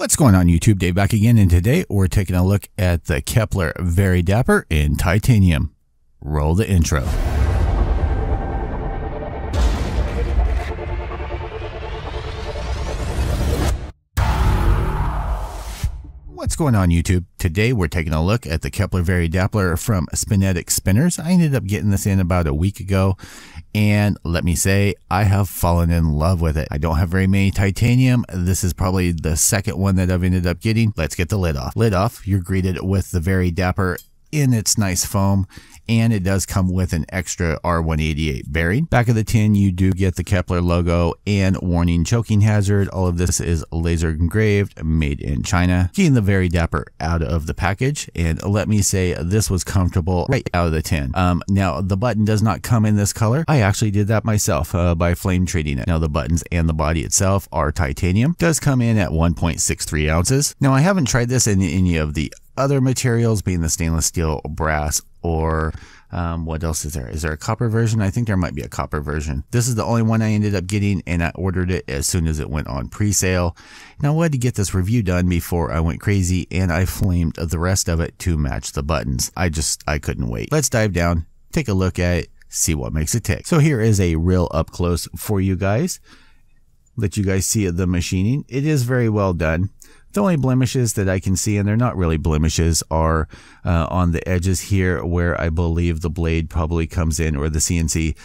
What's going on YouTube? Dave back again, and today we're taking a look at the Kepler Very Dapper in titanium. Roll the intro. What's going on YouTube? Today we're taking a look at the Kepler Very Dapper from Spinetic Spinners. I ended up getting this in about a week ago, and let me say, I have fallen in love with it. I don't have very many titanium. This is probably the second one that I've ended up getting. Let's get the lid off. Lid off, you're greeted with the Very Dapper in its nice foam, and it does come with an extra R188 bearing. Back of the tin, you do get the Kepler logo and warning choking hazard. All of this is laser engraved, made in China. Getting the Very Dapper out of the package, and let me say, this was comfortable right out of the tin. Now, the button does not come in this color. I actually did that myself by flame treating it. Now, the buttons and the body itself are titanium. Does come in at 1.63 ounces. Now, I haven't tried this in any of the other materials, being the stainless steel, brass, or what else is there? Is there a copper version? I think there might be a copper version. This is the only one I ended up getting, and I ordered it as soon as it went on pre-sale. Now, I wanted to get this review done before I went crazy, and I flamed the rest of it to match the buttons. I couldn't wait. Let's dive down, take a look at it, see what makes it tick. So here is a real up close for you guys. Let you guys see the machining. It is very well done. The only blemishes that I can see, and they're not really blemishes, are on the edges here where I believe the blade probably comes in, or the CNC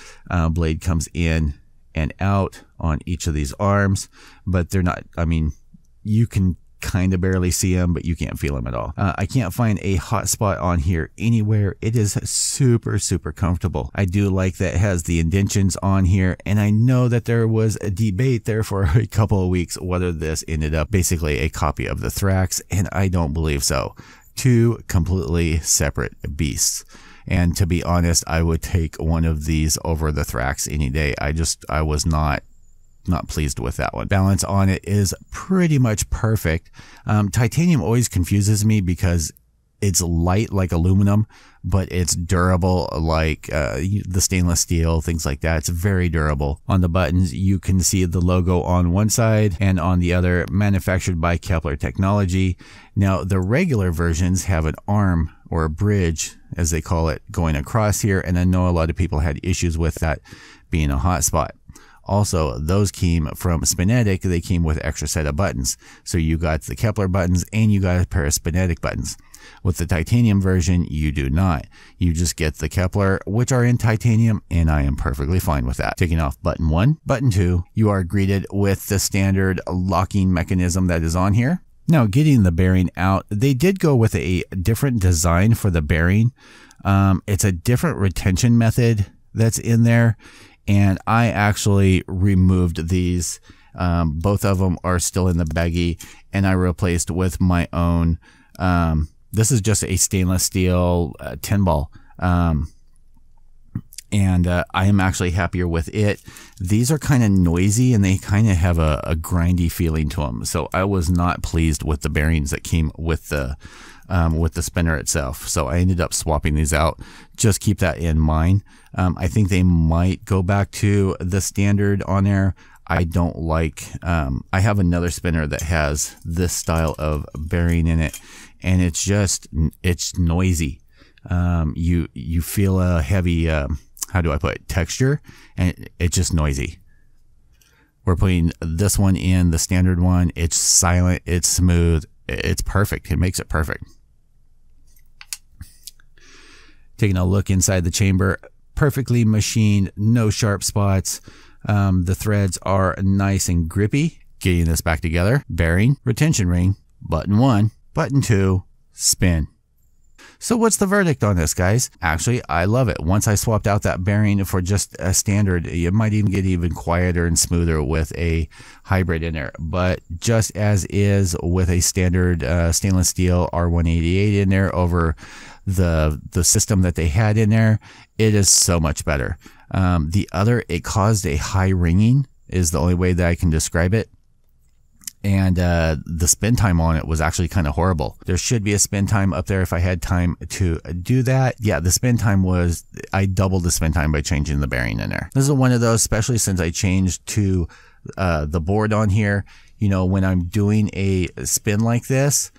blade comes in and out on each of these arms. But they're not, I mean, you can kind of barely see them, but you can't feel them at all. I can't find a hot spot on here anywhere. It is super comfortable. I do like that it has the indentions on here, and I know that there was a debate there for a couple of weeks whether this ended up basically a copy of the Thrax, and I don't believe so. Two completely separate beasts. And to be honest, I would take one of these over the Thrax any day. I was not pleased with that one. Balance on it is pretty much perfect. Titanium always confuses me because it's light like aluminum, but it's durable like the stainless steel, things like that. It's very durable. On the buttons, you can see the logo on one side, and on the other, manufactured by Kepler Technology. Now, the regular versions have an arm, or a bridge, as they call it, going across here, and I know a lot of people had issues with that being a hot spot. Also, those came from Spinetic. They came with extra set of buttons. So you got the Kepler buttons, and you got a pair of Spinetic buttons. With the titanium version, you do not. You just get the Kepler, which are in titanium, and I am perfectly fine with that. Taking off button 1, button 2, you are greeted with the standard locking mechanism that is on here. Now, getting the bearing out, they did go with a different design for the bearing. It's a different retention method that's in there. And I actually removed these. Both of them are still in the baggie, and I replaced with my own. This is just a stainless steel tin ball. And I am actually happier with it. These are kind of noisy, and they kind of have a grindy feeling to them. So I was not pleased with the bearings that came with the spinner itself. So I ended up swapping these out. Just keep that in mind. I think they might go back to the standard on there. I don't like, I have another spinner that has this style of bearing in it, and it's noisy. You feel a heavy, how do I put it, texture, and it's just noisy. We're putting this one in, the standard one. It's silent, it's smooth, it's perfect. It makes it perfect. Taking a look inside the chamber, perfectly machined, no sharp spots. The threads are nice and grippy. Getting this back together, bearing, retention ring, button 1, button 2, spin. So what's the verdict on this, guys? Actually, I love it. Once I swapped out that bearing for just a standard, it might even get even quieter and smoother with a hybrid in there. But just as is with a standard stainless steel R188 in there over the system that they had in there, it is so much better. It caused a high ringing, is the only way that I can describe it. And the spin time on it was actually kind of horrible. There should be a spin time up there if I had time to do that. Yeah, the spin time was, I doubled the spin time by changing the bearing in there. This is one of those, especially since I changed to the board on here, you know, when I'm doing a spin like this,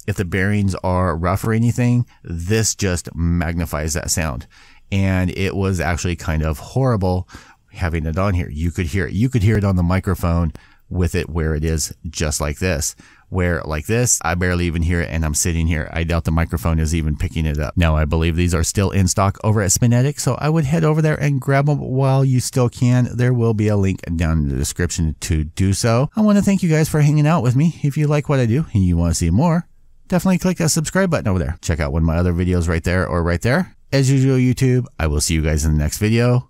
if the bearings are rough or anything, this just magnifies that sound. And it was actually kind of horrible having it on here. You could hear it. You could hear it on the microphone with it where it is just like this. Where like this, I barely even hear it and I'm sitting here. I doubt the microphone is even picking it up. Now, I believe these are still in stock over at Spinetic, so I would head over there and grab them while you still can. There will be a link down in the description to do so. I want to thank you guys for hanging out with me. If you like what I do and you want to see more, definitely click that subscribe button over there. Check out one of my other videos right there or right there. As usual, YouTube, I will see you guys in the next video.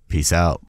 Peace out.